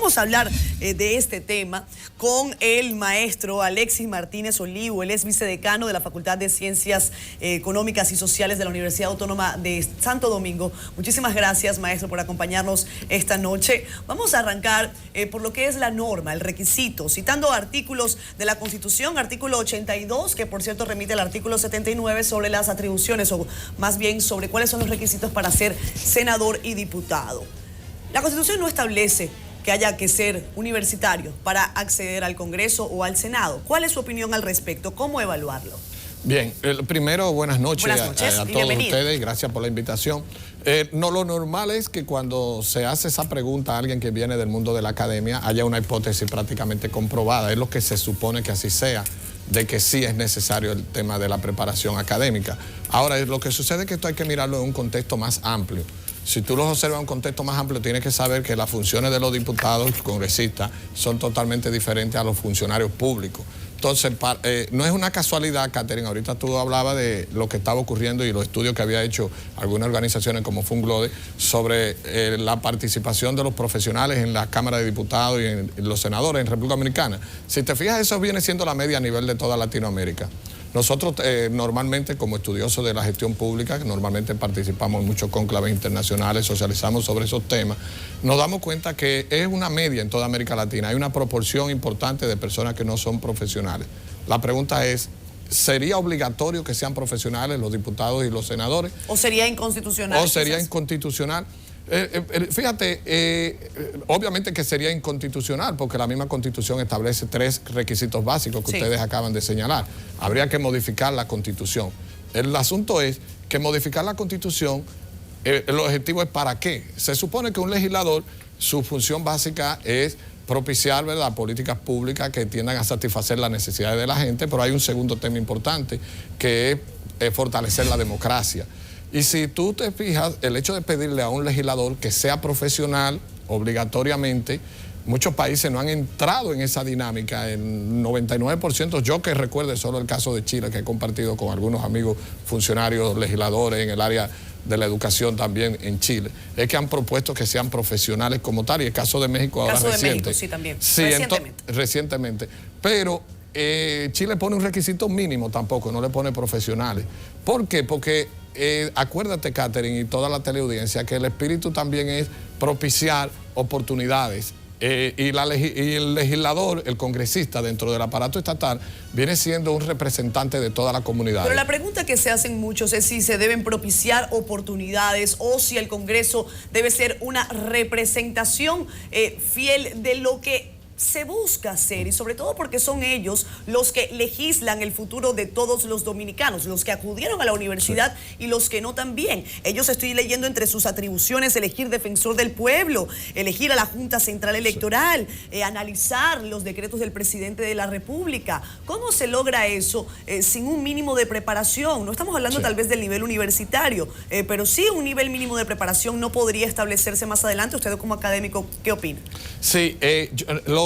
Vamos a hablar de este tema con el maestro Alexis Martínez Olivo. Él es vicedecano de la Facultad de Ciencias Económicas y Sociales de la Universidad Autónoma de Santo Domingo. Muchísimas gracias, maestro, por acompañarnos esta noche. Vamos a arrancar por lo que es la norma, el requisito, citando artículos de la Constitución, artículo 82, que por cierto remite al artículo 79 sobre las atribuciones, o más bien sobre cuáles son los requisitos para ser senador y diputado. La Constitución no establece que haya que ser universitario para acceder al Congreso o al Senado. ¿Cuál es su opinión al respecto? ¿Cómo evaluarlo? Bien, primero buenas noches a todos ustedes y gracias por la invitación. No, lo normal es que cuando se hace esa pregunta a alguien que viene del mundo de la academia haya una hipótesis prácticamente comprobada. Es lo que se supone que así sea, de que sí es necesario el tema de la preparación académica. Ahora, lo que sucede es que esto hay que mirarlo en un contexto más amplio. Si tú los observas en un contexto más amplio, tienes que saber que las funciones de los diputados y congresistas son totalmente diferentes a los funcionarios públicos. Entonces, no es una casualidad, Catherine, ahorita tú hablabas de lo que estaba ocurriendo y los estudios que había hecho algunas organizaciones como Funglode sobre la participación de los profesionales en la Cámara de Diputados y en los senadores en República Dominicana. Si te fijas, eso viene siendo la media a nivel de toda Latinoamérica. Nosotros normalmente, como estudiosos de la gestión pública, normalmente participamos en muchos cónclaves internacionales, socializamos sobre esos temas, nos damos cuenta que es una media en toda América Latina. Hay una proporción importante de personas que no son profesionales. La pregunta es, ¿sería obligatorio que sean profesionales los diputados y los senadores? ¿O sería inconstitucional? ¿O sería inconstitucional? Fíjate, obviamente que sería inconstitucional porque la misma Constitución establece 3 requisitos básicos que ustedes acaban de señalar. Habría que modificar la Constitución. El asunto es que modificar la Constitución, el objetivo es ¿para qué? Se supone que un legislador, su función básica es propiciar, ¿verdad?, políticas públicas que tiendan a satisfacer las necesidades de la gente, pero hay un segundo tema importante que es fortalecer la democracia. Y si tú te fijas, el hecho de pedirle a un legislador que sea profesional obligatoriamente, muchos países no han entrado en esa dinámica. El 99%, yo que recuerde solo el caso de Chile, que he compartido con algunos amigos funcionarios, legisladores en el área de la educación también en Chile, es que han propuesto que sean profesionales como tal, y el caso de México ahora reciente. De México, sí, también. Sí, recientemente. Pero Chile pone un requisito mínimo tampoco, no le pone profesionales. ¿Por qué? Porque acuérdate, Catherine, y toda la teleaudiencia, que el espíritu también es propiciar oportunidades. Y el legislador, el congresista dentro del aparato estatal, viene siendo un representante de toda la comunidad. Pero la pregunta que se hacen muchos es si se deben propiciar oportunidades o si el Congreso debe ser una representación fiel de lo que se busca hacer, y sobre todo porque son ellos los que legislan el futuro de todos los dominicanos, los que acudieron a la universidad y los que no también. Ellos, estoy leyendo entre sus atribuciones, elegir defensor del pueblo, elegir a la Junta Central Electoral, analizar los decretos del presidente de la República. ¿Cómo se logra eso sin un mínimo de preparación? No estamos hablando tal vez del nivel universitario, pero sí un nivel mínimo de preparación no podría establecerse más adelante. Usted como académico, ¿qué opina? Sí,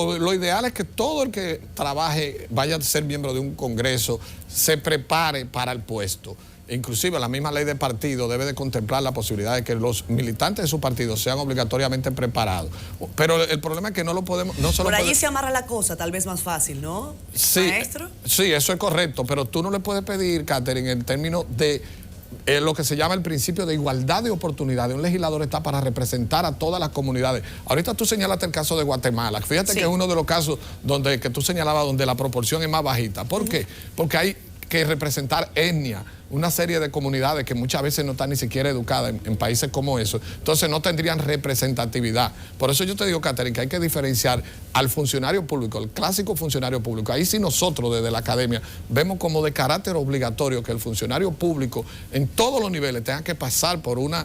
lo ideal es que todo el que trabaje, vaya a ser miembro de un congreso, se prepare para el puesto. Inclusive la misma ley de partido debe de contemplar la posibilidad de que los militantes de su partido sean obligatoriamente preparados. Pero el problema es que no lo podemos... Por allí se amarra la cosa, tal vez más fácil, ¿no, maestro? Sí, eso es correcto, pero tú no le puedes pedir, Catherine, en términos de lo que se llama el principio de igualdad de oportunidades. Un legislador está para representar a todas las comunidades. Ahorita tú señalaste el caso de Guatemala. Fíjate que es uno de los casos que tú señalabas donde la proporción es más bajita. ¿Por qué? Porque hay que representar etnia, una serie de comunidades que muchas veces no están ni siquiera educadas en países como esos. Entonces no tendrían representatividad. Por eso yo te digo, Catherine, que hay que diferenciar al funcionario público, el clásico funcionario público. Ahí sí nosotros desde la academia vemos como de carácter obligatorio que el funcionario público en todos los niveles tenga que pasar por un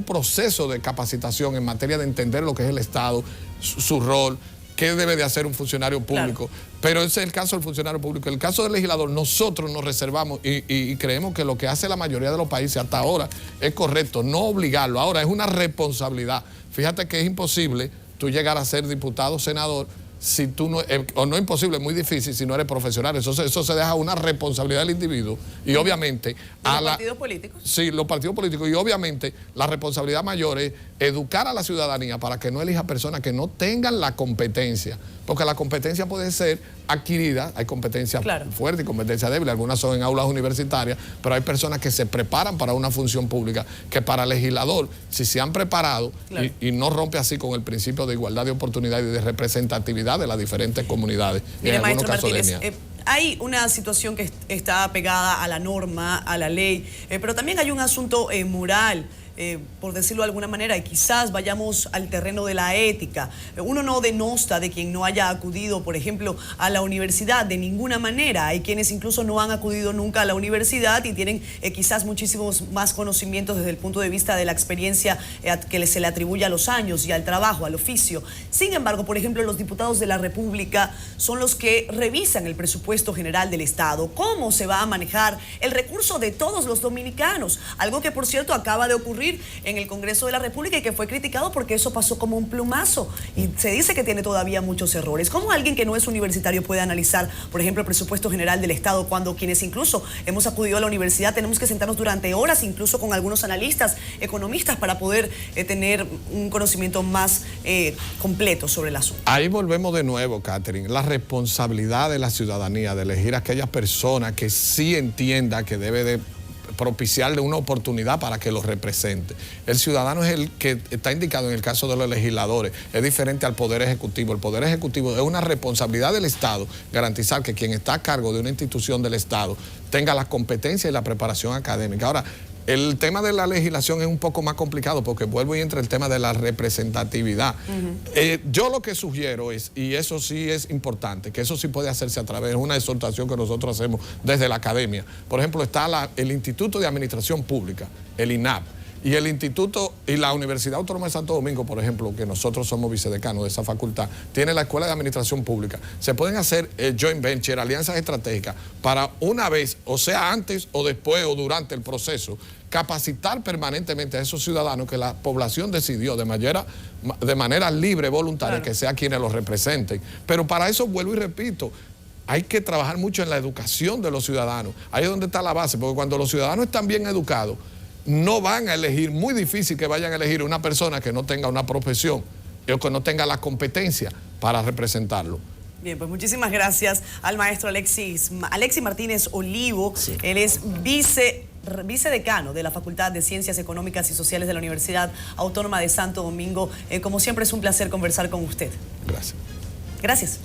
proceso de capacitación en materia de entender lo que es el Estado, su rol, qué debe de hacer un funcionario público. Claro. Pero ese es el caso del funcionario público. El caso del legislador, nosotros nos reservamos y creemos que lo que hace la mayoría de los países hasta ahora es correcto, no obligarlo. Ahora es una responsabilidad. Fíjate que es imposible tú llegar a ser diputado o senador si tú no, o no imposible, es muy difícil si no eres profesional. Eso se deja una responsabilidad del individuo y obviamente a los partidos políticos. Sí, los partidos políticos, y obviamente la responsabilidad mayor es educar a la ciudadanía para que no elija personas que no tengan la competencia, porque la competencia puede ser adquirida, hay competencia fuerte y competencia débil, algunas son en aulas universitarias, pero hay personas que se preparan para una función pública, que para legislador, si se han preparado y no rompe así con el principio de igualdad de oportunidad y de representatividad de las diferentes comunidades. Mire, en maestro Martínez, hay una situación que está pegada a la norma, a la ley, pero también hay un asunto moral. Por decirlo de alguna manera, y quizás vayamos al terreno de la ética. Uno no denosta de quien no haya acudido, por ejemplo, a la universidad de ninguna manera. Hay quienes incluso no han acudido nunca a la universidad y tienen quizás muchísimos más conocimientos desde el punto de vista de la experiencia que se le atribuye a los años y al trabajo, al oficio. Sin embargo, por ejemplo, los diputados de la República son los que revisan el presupuesto general del Estado. ¿Cómo se va a manejar el recurso de todos los dominicanos? Algo que, por cierto, acaba de ocurrir en el Congreso de la República y que fue criticado porque eso pasó como un plumazo y se dice que tiene todavía muchos errores. ¿Cómo alguien que no es universitario puede analizar, por ejemplo, el presupuesto general del Estado cuando quienes incluso hemos acudido a la universidad tenemos que sentarnos durante horas, incluso con algunos analistas, economistas, para poder tener un conocimiento más completo sobre el asunto? Ahí volvemos de nuevo, Catherine, la responsabilidad de la ciudadanía de elegir a aquellas personas que sí entienda que debe de propiciarle una oportunidad para que los represente. El ciudadano es el que está indicado en el caso de los legisladores, es diferente al Poder Ejecutivo. El Poder Ejecutivo es una responsabilidad del Estado garantizar que quien está a cargo de una institución del Estado tenga la competencia y la preparación académica. Ahora, el tema de la legislación es un poco más complicado porque vuelvo y entra el tema de la representatividad. Yo lo que sugiero es, y eso sí es importante, que eso sí puede hacerse a través de una exhortación que nosotros hacemos desde la academia. Por ejemplo, está el Instituto de Administración Pública, el INAP, y el Instituto y la Universidad Autónoma de Santo Domingo, por ejemplo, que nosotros somos vicedecanos de esa facultad, tiene la Escuela de Administración Pública. Se pueden hacer joint venture, alianzas estratégicas, para una vez, o sea, antes o después o durante el proceso, capacitar permanentemente a esos ciudadanos que la población decidió de manera libre, voluntaria, que sea quienes los representen. Pero para eso, vuelvo y repito, hay que trabajar mucho en la educación de los ciudadanos. Ahí es donde está la base, porque cuando los ciudadanos están bien educados, no van a elegir, muy difícil que vayan a elegir una persona que no tenga una profesión o que no tenga la competencia para representarlo. Bien, pues muchísimas gracias al maestro Alexis Martínez Olivo. Sí. Él es vicedecano de la Facultad de Ciencias Económicas y Sociales de la Universidad Autónoma de Santo Domingo. Como siempre es un placer conversar con usted. Gracias. Gracias.